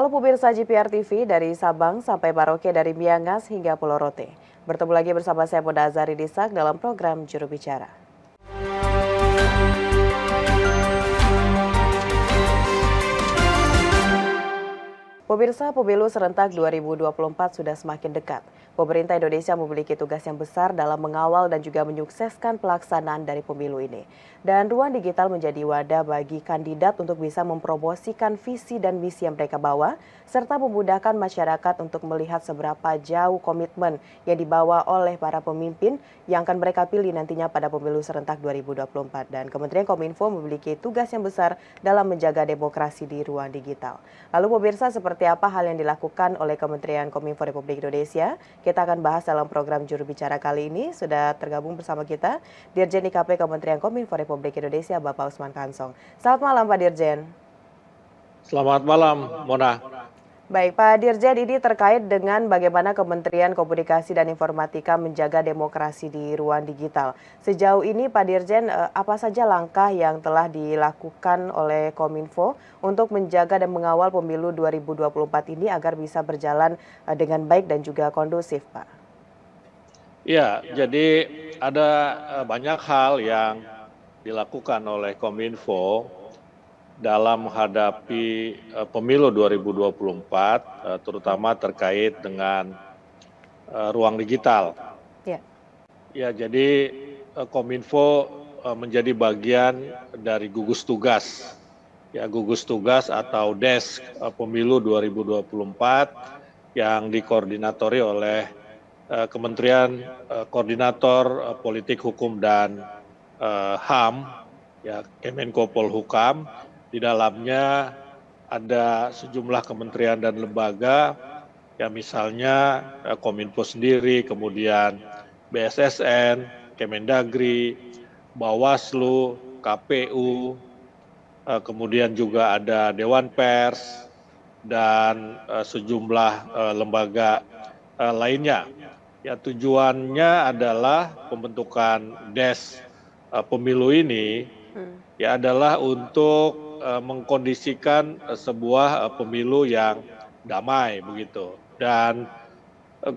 Halo pemirsa GPR TV dari Sabang sampai Merauke, dari Miangas hingga Pulau Rote. Bertemu lagi bersama saya Moda Azari Disak dalam program Juru Bicara. Pemirsa, pemilu serentak 2024 sudah semakin dekat. Pemerintah Indonesia memiliki tugas yang besar dalam mengawal dan juga menyukseskan pelaksanaan dari pemilu ini. Dan ruang digital menjadi wadah bagi kandidat untuk bisa mempromosikan visi dan misi yang mereka bawa, serta memudahkan masyarakat untuk melihat seberapa jauh komitmen yang dibawa oleh para pemimpin yang akan mereka pilih nantinya pada pemilu serentak 2024. Dan Kementerian Kominfo memiliki tugas yang besar dalam menjaga demokrasi di ruang digital. Lalu pemirsa, seperti apa hal yang dilakukan oleh Kementerian Kominfo Republik Indonesia? Kita akan bahas dalam program Juru Bicara kali ini. Sudah tergabung bersama kita Dirjen IKP Kementerian Kominfo Republik Indonesia, Bapak Usman Kansong. Selamat malam Pak Dirjen. Selamat malam, Mona. Baik Pak Dirjen, ini terkait dengan bagaimana Kementerian Komunikasi dan Informatika menjaga demokrasi di ruang digital. Sejauh ini Pak Dirjen, apa saja langkah yang telah dilakukan oleh Kominfo untuk menjaga dan mengawal pemilu 2024 ini agar bisa berjalan dengan baik dan juga kondusif, Pak? Ya, jadi ada banyak hal yang dilakukan oleh Kominfo dalam menghadapi pemilu 2024, terutama terkait dengan ruang digital. Ya. Ya, jadi Kominfo menjadi bagian dari gugus tugas, ya gugus tugas atau desk pemilu 2024 yang dikoordinatori oleh Kementerian Koordinator Politik Hukum dan HAM, ya Kemenko Polhukam. Di dalamnya ada sejumlah kementerian dan lembaga, ya misalnya Kominfo sendiri, kemudian BSSN, Kemendagri, Bawaslu, KPU, kemudian juga ada Dewan Pers dan sejumlah lembaga lainnya. Ya, tujuannya adalah pembentukan desk pemilu ini ya adalah untuk mengkondisikan sebuah pemilu yang damai begitu. Dan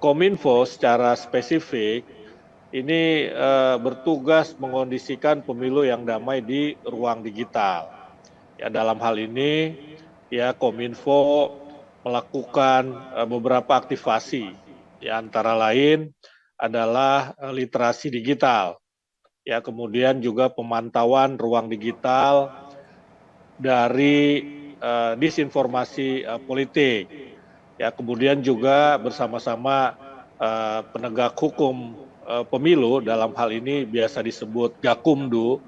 Kominfo secara spesifik ini bertugas mengkondisikan pemilu yang damai di ruang digital. Ya, dalam hal ini ya Kominfo melakukan beberapa aktivasi. Ya, antara lain adalah literasi digital, ya kemudian juga pemantauan ruang digital dari disinformasi politik, ya kemudian juga bersama-sama penegak hukum pemilu, dalam hal ini biasa disebut Gakumdu,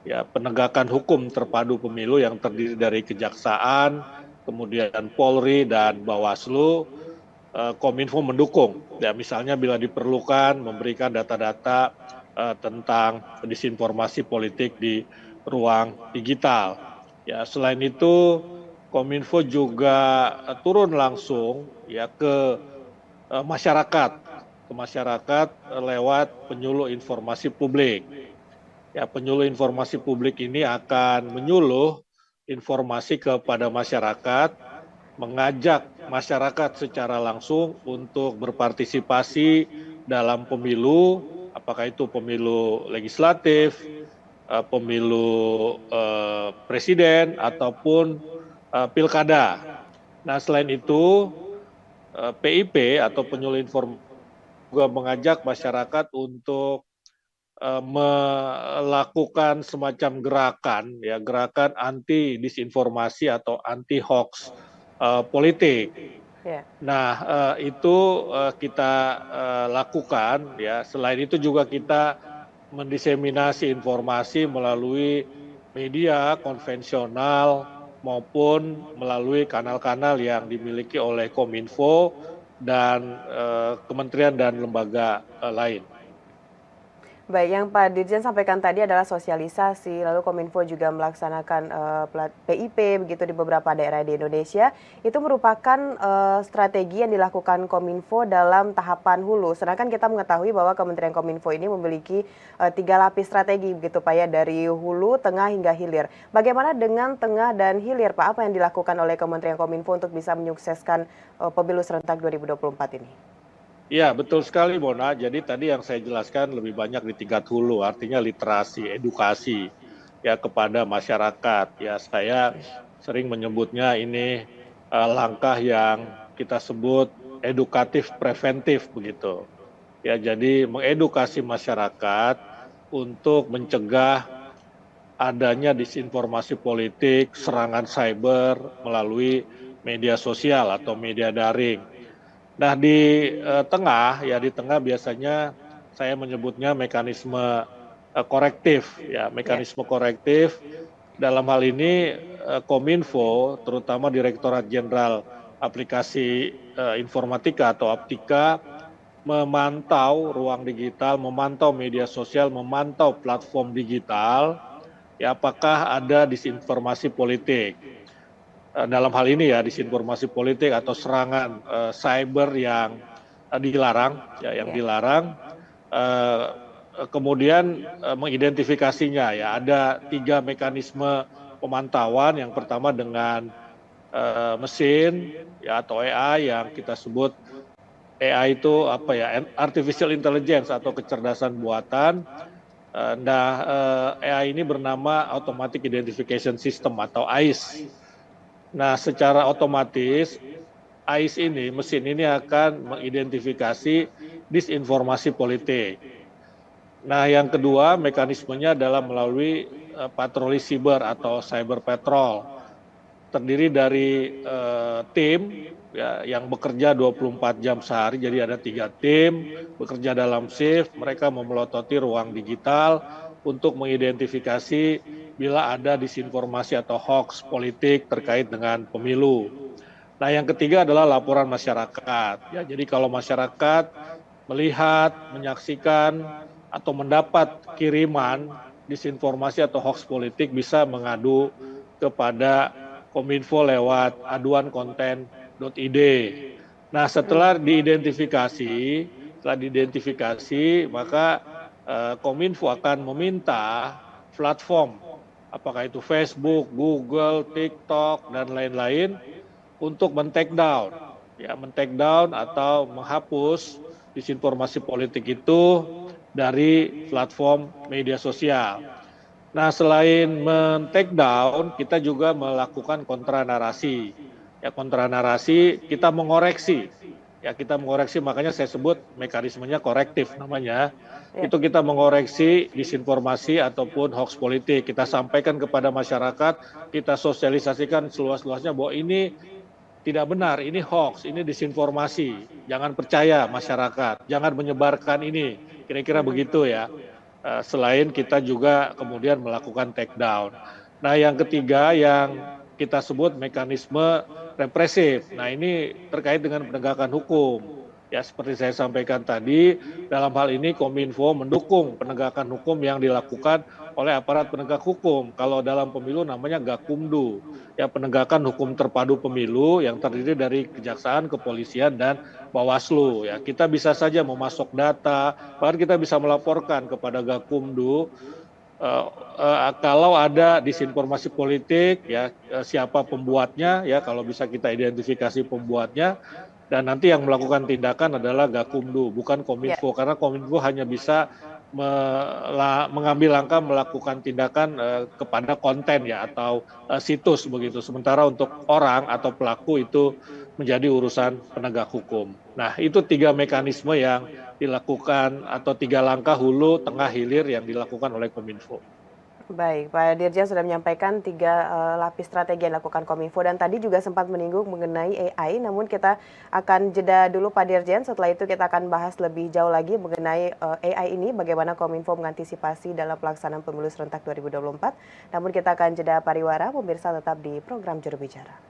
ya penegakan hukum terpadu pemilu yang terdiri dari Kejaksaan, kemudian Polri dan Bawaslu. Kominfo mendukung, ya misalnya bila diperlukan memberikan data-data tentang disinformasi politik di ruang digital. Ya selain itu Kominfo juga turun langsung ya ke masyarakat lewat penyuluh informasi publik. Ya penyuluh informasi publik ini akan menyuluh informasi kepada masyarakat, mengajak masyarakat secara langsung untuk berpartisipasi dalam pemilu, apakah itu pemilu legislatif, pemilu presiden, ataupun pilkada. Nah, selain itu, PIP atau penyuluh informasi juga mengajak masyarakat untuk melakukan semacam gerakan, ya gerakan anti disinformasi atau anti hoax politik. Nah, itu kita lakukan, ya. Selain itu juga kita mendiseminasi informasi melalui media konvensional maupun melalui kanal-kanal yang dimiliki oleh Kominfo dan kementerian dan lembaga lain. Baik, yang Pak Dirjen sampaikan tadi adalah sosialisasi, lalu Kominfo juga melaksanakan PIP begitu di beberapa daerah di Indonesia. Itu merupakan strategi yang dilakukan Kominfo dalam tahapan hulu. Sedangkan kita mengetahui bahwa Kementerian Kominfo ini memiliki 3 lapis strategi begitu Pak ya, dari hulu, tengah hingga hilir. Bagaimana dengan tengah dan hilir Pak? Apa yang dilakukan oleh Kementerian Kominfo untuk bisa menyukseskan pemilu serentak 2024 ini? Ya, betul sekali, Mona. Jadi tadi yang saya jelaskan lebih banyak di tingkat hulu, artinya literasi, edukasi ya kepada masyarakat. Ya, saya sering menyebutnya ini langkah yang kita sebut edukatif preventif begitu. Ya, jadi mengedukasi masyarakat untuk mencegah adanya disinformasi politik, serangan cyber melalui media sosial atau media daring. Nah, di tengah ya di tengah biasanya saya menyebutnya mekanisme korektif ya, mekanisme korektif dalam hal ini Kominfo terutama Direktorat Jenderal Aplikasi Informatika atau Aptika memantau ruang digital, memantau media sosial, memantau platform digital ya apakah ada disinformasi politik. Dalam hal ini ya disinformasi politik atau serangan cyber yang dilarang, ya yang dilarang, kemudian mengidentifikasinya ya ada 3 mekanisme pemantauan. Yang pertama dengan mesin ya atau AI yang kita sebut AI itu apa ya artificial intelligence atau kecerdasan buatan. Nah AI ini bernama Automatic Identification System atau AIS. Nah, secara otomatis AIS ini, mesin ini akan mengidentifikasi disinformasi politik. Nah, yang kedua mekanismenya adalah melalui patroli siber atau cyber patrol. Terdiri dari tim ya, yang bekerja 24 jam sehari, jadi ada 3 tim bekerja dalam shift, mereka memelototi ruang digital untuk mengidentifikasi bila ada disinformasi atau hoax politik terkait dengan pemilu. Nah, yang ketiga adalah laporan masyarakat. Ya, jadi kalau masyarakat melihat, menyaksikan, atau mendapat kiriman disinformasi atau hoax politik bisa mengadu kepada Kominfo lewat aduankonten.id. Nah, setelah diidentifikasi, maka Kominfo akan meminta platform, apakah itu Facebook, Google, TikTok, dan lain-lain, untuk men-take down, ya men-take down atau menghapus disinformasi politik itu dari platform media sosial. Nah, selain men-take down, kita juga melakukan kontra narasi. Ya, kontra narasi kita mengoreksi. Ya, kita mengoreksi, makanya saya sebut mekanismenya korektif namanya. Itu kita mengoreksi disinformasi ataupun hoax politik. Kita sampaikan kepada masyarakat, kita sosialisasikan seluas-luasnya bahwa ini tidak benar, ini hoax, ini disinformasi. Jangan percaya masyarakat, jangan menyebarkan ini. Kira-kira begitu ya. Selain kita juga kemudian melakukan take down. Nah, yang ketiga yang kita sebut mekanisme represif. Nah, ini terkait dengan penegakan hukum. Ya, seperti saya sampaikan tadi, dalam hal ini Kominfo mendukung penegakan hukum yang dilakukan oleh aparat penegak hukum. Kalau dalam pemilu namanya Gakumdu, ya penegakan hukum terpadu pemilu yang terdiri dari kejaksaan, kepolisian, dan Bawaslu. Ya, kita bisa saja memasok data, bahkan kita bisa melaporkan kepada Gakumdu kalau ada disinformasi politik, ya siapa pembuatnya, ya kalau bisa kita identifikasi pembuatnya, dan nanti yang melakukan tindakan adalah Gakumdu, bukan Kominfo, karena Kominfo hanya bisa mengambil langkah melakukan tindakan kepada konten ya atau situs begitu. Sementara untuk orang atau pelaku itu menjadi urusan penegak hukum. Nah, itu 3 mekanisme yang dilakukan atau 3 langkah hulu, tengah, hilir yang dilakukan oleh Kominfo. Baik, Pak Dirjen sudah menyampaikan 3 lapis strategi yang dilakukan Kominfo dan tadi juga sempat menyinggung mengenai AI, namun kita akan jeda dulu Pak Dirjen, setelah itu kita akan bahas lebih jauh lagi mengenai AI ini, bagaimana Kominfo mengantisipasi dalam pelaksanaan pemilu serentak 2024. Namun kita akan jeda pariwara, pemirsa tetap di program Juru Bicara.